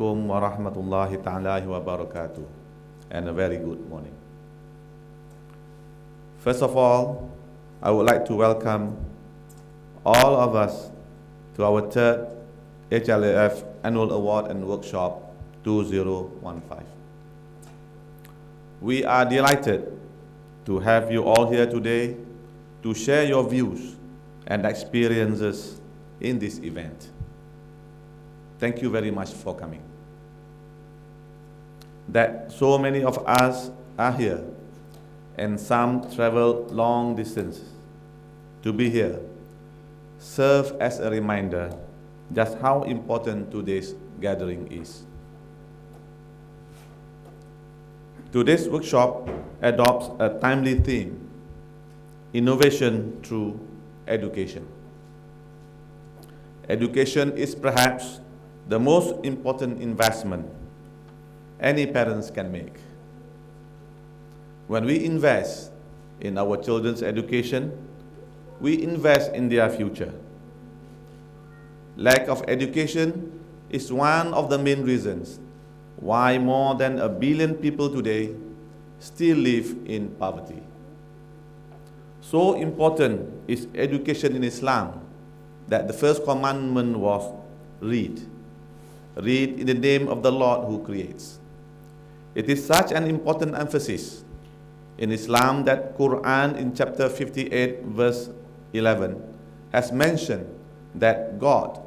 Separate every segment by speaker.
Speaker 1: Wa rahmatullahi ta'ala wa barakatuh, and a very good morning. First of all, I would like to welcome all of us to our third HLAF Annual Award and Workshop 2015. We are delighted to have you all here today to share your views and experiences in this event. Thank you very much for coming. That so many of us are here and some travel long distances to be here serve as a reminder just how important today's gathering is. Today's workshop adopts a timely theme: innovation through education. Education is perhaps the most important investment any parents can make. When we invest in our children's education, we invest in their future. Lack of education is one of the main reasons why more than 1 billion people today still live in poverty. So important is education in Islam that the first commandment was read. Read in the name of the Lord who creates. It is such an important emphasis in Islam that Quran in chapter 58 verse 11 has mentioned that God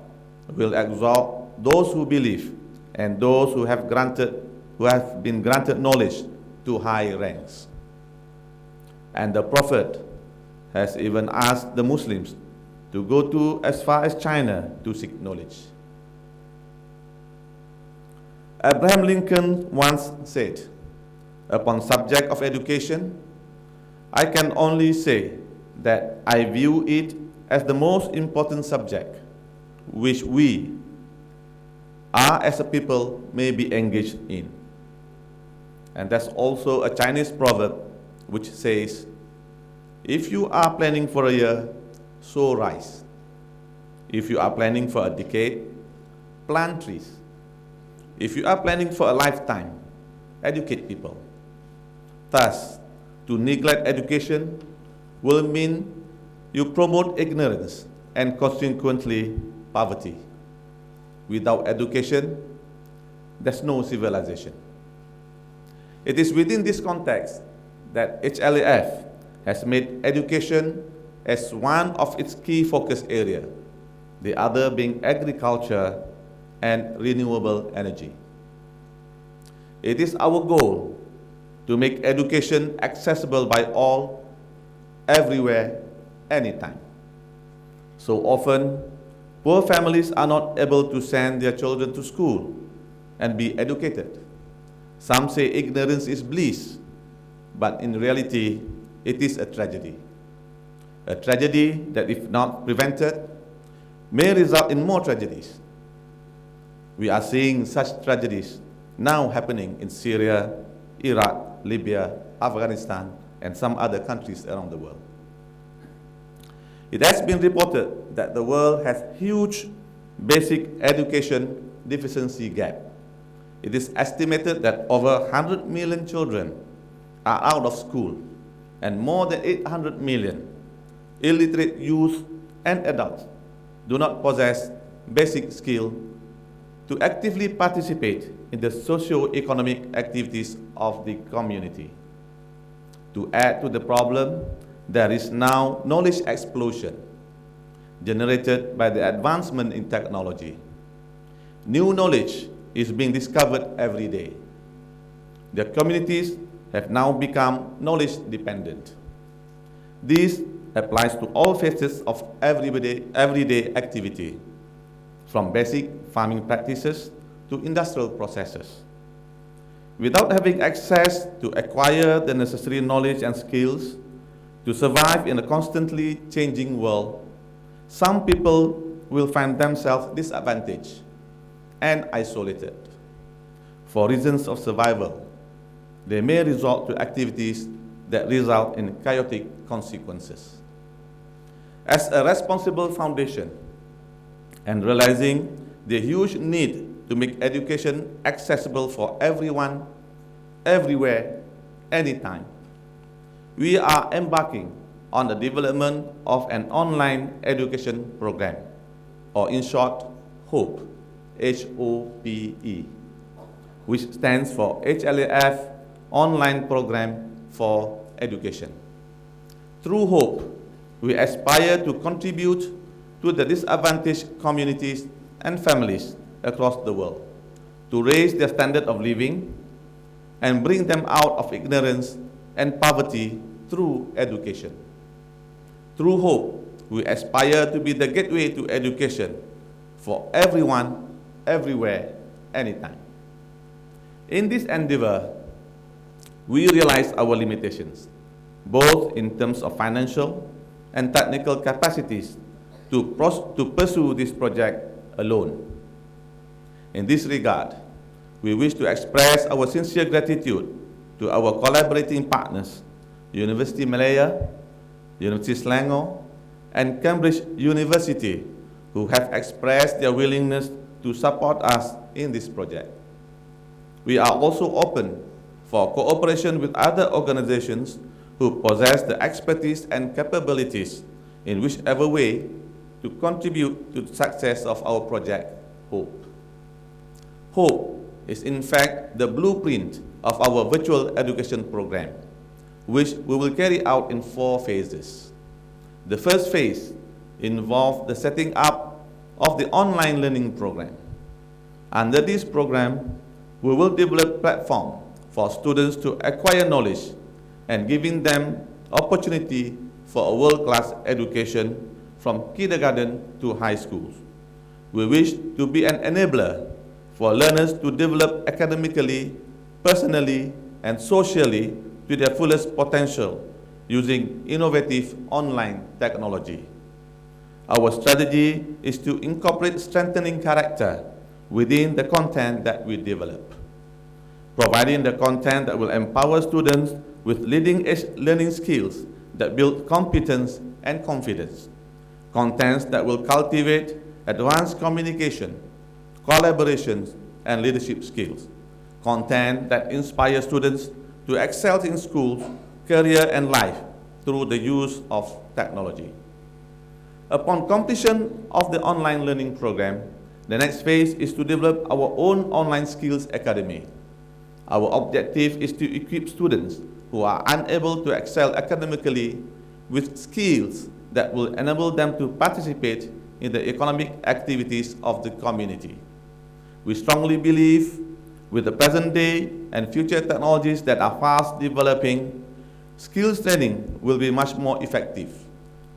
Speaker 1: will exalt those who believe and those who have been granted knowledge to high ranks. And the Prophet has even asked the Muslims to go to as far as China to seek knowledge. Abraham Lincoln once said, upon subject of education, I can only say that I view it as the most important subject which we are as a people may be engaged in. And that's also a Chinese proverb which says, if you are planning for a year, sow rice. If you are planning for a decade, plant trees. If you are planning for a lifetime, educate people. Thus, to neglect education will mean you promote ignorance and consequently poverty. Without education, there's no civilization. It is within this context that HLAF has made education as one of its key focus areas, the other being agriculture and renewable energy. It is our goal to make education accessible by all, everywhere, anytime. So often, poor families are not able to send their children to school and be educated. Some say ignorance is bliss, but in reality, it is a tragedy. A tragedy that, if not prevented, may result in more tragedies. We are seeing such tragedies now happening in Syria, Iraq, Libya, Afghanistan, and some other countries around the world. It has been reported that the world has huge basic education deficiency gap. It is estimated that over 100 million children are out of school, and more than 800 million illiterate youth and adults do not possess basic skill to actively participate in the socio-economic activities of the community. To add to the problem, there is now knowledge explosion generated by the advancement in technology. New knowledge is being discovered every day. The communities have now become knowledge dependent. This applies to all facets of everyday activity, from basic farming practices to industrial processes. Without having access to acquire the necessary knowledge and skills to survive in a constantly changing world, some people will find themselves disadvantaged and isolated. For reasons of survival, they may resort to activities that result in chaotic consequences. As a responsible foundation, and realizing the huge need to make education accessible for everyone, everywhere, anytime. We are embarking on the development of an online education program, or in short, HOPE, H-O-P-E, which stands for HLAF, Online Program for Education. Through HOPE, we aspire to contribute to the disadvantaged communities and families across the world, to raise their standard of living and bring them out of ignorance and poverty through education. Through HOPE, we aspire to be the gateway to education for everyone, everywhere, anytime. In this endeavor, we realize our limitations, both in terms of financial and technical capacities to pursue this project alone. In this regard, we wish to express our sincere gratitude to our collaborating partners, University Malaya, University Selangor, and Cambridge University, who have expressed their willingness to support us in this project. We are also open for cooperation with other organizations who possess the expertise and capabilities in whichever way to contribute to the success of our project, HOPE. HOPE is in fact the blueprint of our virtual education program, which we will carry out in 4 phases. The first phase involved the setting up of the online learning program. Under this program, we will develop platform for students to acquire knowledge and giving them opportunity for a world-class education from kindergarten to high schools. We wish to be an enabler for learners to develop academically, personally, and socially to their fullest potential using innovative online technology. Our strategy is to incorporate strengthening character within the content that we develop, providing the content that will empower students with leading-edge learning skills that build competence and confidence, contents that will cultivate advanced communication, collaborations, and leadership skills, content that inspires students to excel in schools, career, and life through the use of technology. Upon completion of the online learning program, the next phase is to develop our own online skills academy. Our objective is to equip students who are unable to excel academically with skills that will enable them to participate in the economic activities of the community. We strongly believe with the present day and future technologies that are fast developing, skills training will be much more effective.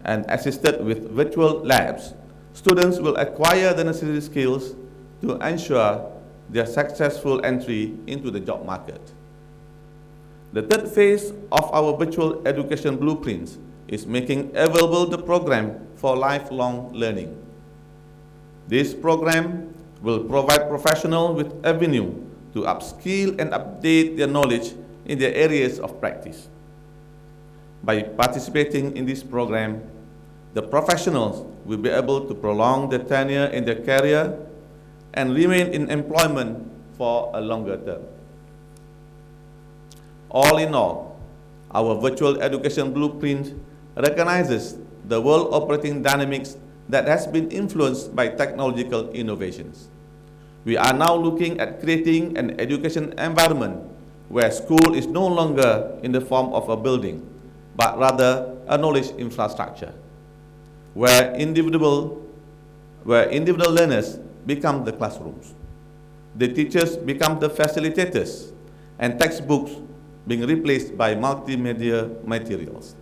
Speaker 1: And assisted with virtual labs, students will acquire the necessary skills to ensure their successful entry into the job market. The third phase of our virtual education blueprints is making available the program for lifelong learning. This program will provide professionals with avenue to upskill and update their knowledge in their areas of practice. By participating in this program, the professionals will be able to prolong their tenure in their career and remain in employment for a longer term. All in all, our virtual education blueprint recognizes the world operating dynamics that has been influenced by technological innovations. We are now looking at creating an education environment where school is no longer in the form of a building, but rather a knowledge infrastructure, where individual learners become the classrooms, the teachers become the facilitators, and textbooks being replaced by multimedia materials.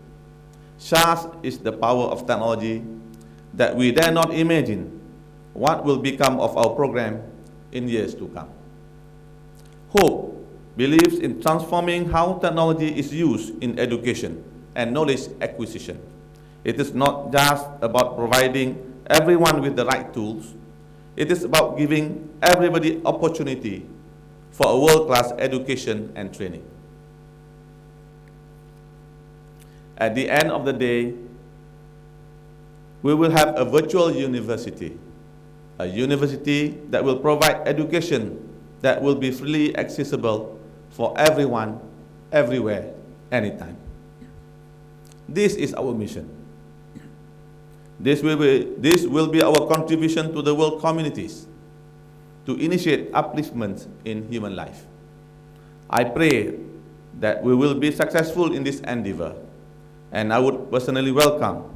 Speaker 1: Such is the power of technology that we dare not imagine what will become of our program in years to come. HOPE believes in transforming how technology is used in education and knowledge acquisition. It is not just about providing everyone with the right tools. It is about giving everybody opportunity for a world-class education and training. At the end of the day, we will have a virtual university a university that will provide education that will be freely accessible for everyone, everywhere, anytime. This is our mission. This will be our contribution to the world communities to initiate upliftment in human life. I pray that we will be successful in this endeavor, and I would personally welcome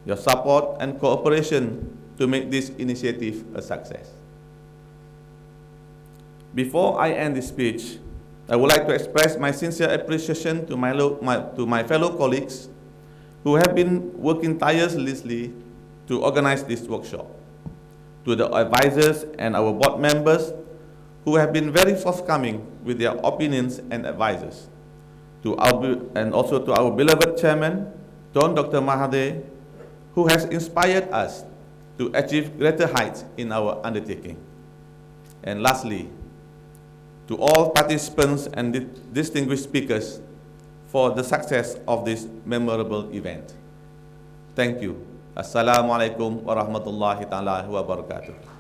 Speaker 1: your support and cooperation to make this initiative a success. Before I end this speech, I would like to express my sincere appreciation to my fellow colleagues who have been working tirelessly to organize this workshop, to the advisors and our board members who have been very forthcoming with their opinions and advices, and also to our beloved chairman, Dr. Mahathir, who has inspired us to achieve greater heights in our undertaking. And lastly, to all participants and distinguished speakers for the success of this memorable event. Thank you. Assalamualaikum warahmatullahi ta'ala wabarakatuh.